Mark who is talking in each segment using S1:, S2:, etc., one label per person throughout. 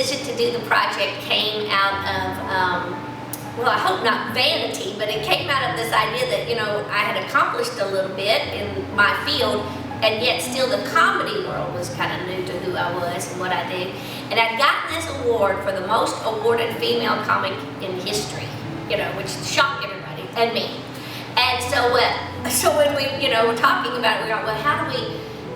S1: decision to do the project came out of, well, I hope not vanity, but it came out of this idea that, you know, I had accomplished a little bit in my field, and yet still the comedy world was kind of new to who I was and what I did. And I'd gotten this award for the most awarded female comic in history, you know, which shocked everybody, and me. And so when we, you know, were talking about it, we were like, well,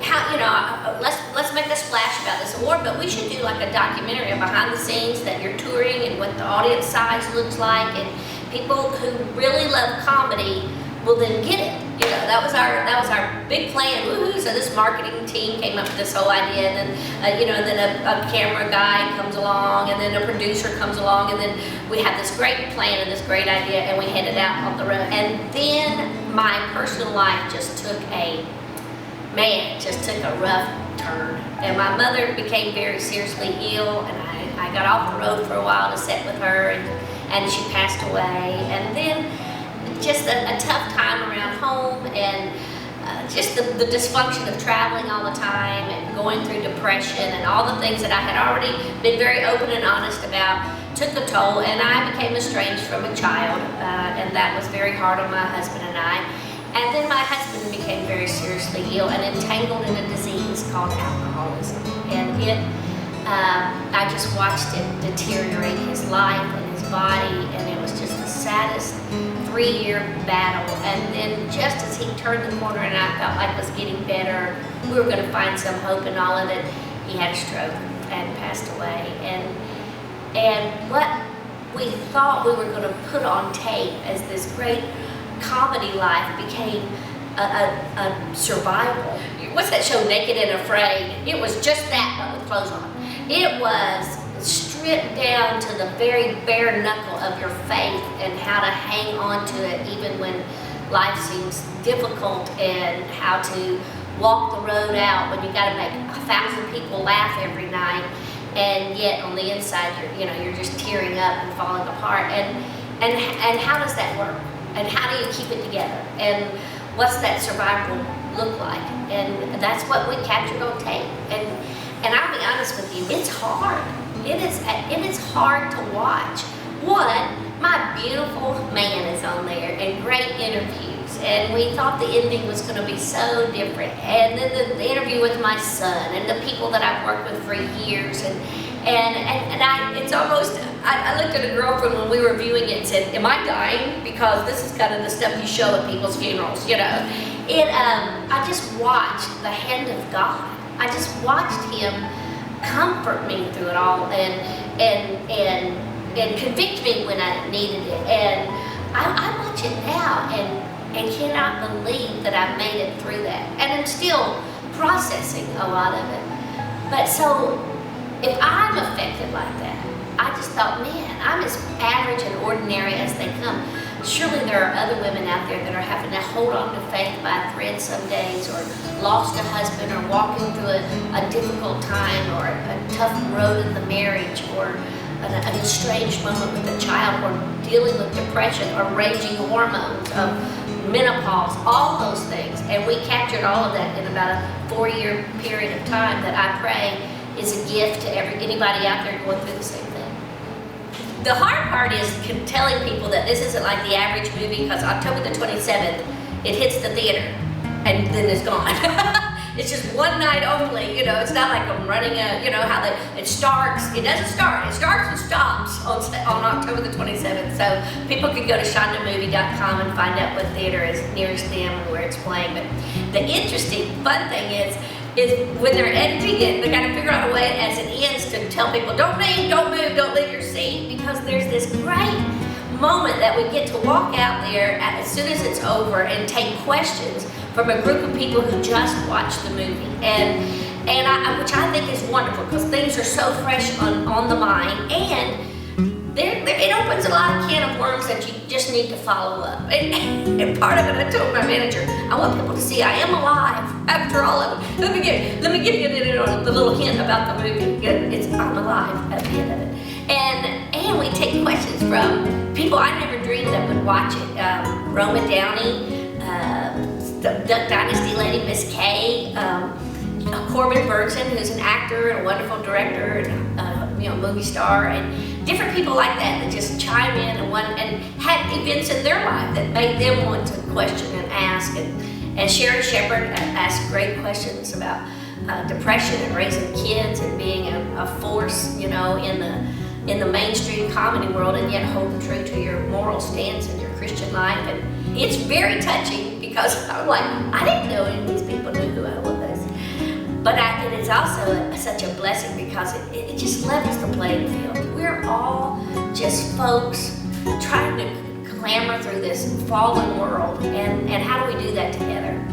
S1: how, you know, let's make a splash about this award, but we should do like a documentary behind the scenes that you're touring and what the audience size looks like, and people who really love comedy will then get it. You know, that was our big plan. Woohoo! So this marketing team came up with this whole idea, and then you know, and then a camera guy comes along, and then a producer comes along, and then we had this great plan and this great idea, and we headed out on the road. And then my personal life just took a rough turn, and my mother became very seriously ill, and I got off the road for a while to sit with her, and she passed away. And then just a tough time around home, and just the dysfunction of traveling all the time and going through depression and all the things that I had already been very open and honest about took a toll, and I became estranged from a child, and that was very hard on my husband and I. And then my husband became very seriously ill and entangled in a disease called alcoholism, and I just watched it deteriorate his life and his body, and it was just the saddest 3-year battle. And then just as he turned the corner and I felt like it was getting better, we were going to find some hope in all of it, he had a stroke and passed away. And what we thought we were going to put on tape as this great comedy life became a survival. What's that show, Naked and Afraid? It was just that, but with clothes on. It was stripped down to the very bare knuckle of your faith and how to hang on to it even when life seems difficult, and how to walk the road out when you got to make 1,000 people laugh every night, and yet on the inside you're just tearing up and falling apart. And how does that work? And how do you keep it together? And what's that survival look like? And that's what we captured on tape. And I'll be honest with you, it's hard. It is hard to watch. One, my beautiful man is on there, and great interviews. And we thought the ending was going to be so different. And then the interview with my son and the people that I've worked with for years. I looked at a girlfriend when we were viewing it and said, am I dying? Because this is kind of the stuff you show at people's funerals, you know. I just watched the hand of God. I just watched him comfort me through it all, and convict me when I needed it. And I watch it now and cannot believe that I made it through that. And I'm still processing a lot of it. But so, if I'm affected like that, I just thought, man, I'm as average and ordinary as they come. Surely there are other women out there that are having to hold on to faith by a thread some days, or lost a husband, or walking through a difficult time, or a tough road in the marriage, or an estranged moment with a child, or dealing with depression, or raging hormones, of menopause, all those things. And we captured all of that in about a 4-year period of time that I pray is a gift to anybody out there going through the same thing. The hard part is telling people that this isn't like the average movie, because October the 27th, it hits the theater and then it's gone. It's just one night only, you know. It's not like I'm running how it starts. It doesn't start. It starts and stops on October the 27th. So people can go to chondamovie.com and find out what theater is nearest them and where it's playing. But the interesting, fun thing is when they're editing it, they got to figure out a way as it ends to tell people, don't leave, don't move, don't leave your seat, because there's this great moment that we get to walk out there as soon as it's over and take questions from a group of people who just watched the movie, which I think is wonderful, because things are so fresh on the mind, and it opens a lot of can of worms that you just need to follow up. And part of it, I told my manager, I want people to see I am alive after all of it. Let me give you the little hint about the movie. I'm alive at the end of it. And we take questions from people I never dreamed that would watch it. Roma Downey, the Duck Dynasty lady, Miss Kay, Corbin Burnson, who's an actor and a wonderful director and movie star, and different people like that just chime in and had events in their life that made them want to question and ask. And Sherry Shepherd asked great questions about depression and raising kids and being a force, in the mainstream comedy world, and yet holding true to your moral stance in your Christian life. And it's very touching because I'm like, I didn't know any of these people knew who I was. But and it's also such a blessing because it just levels the playing field. We're all just folks trying to clamber through this fallen world, and how do we do that together?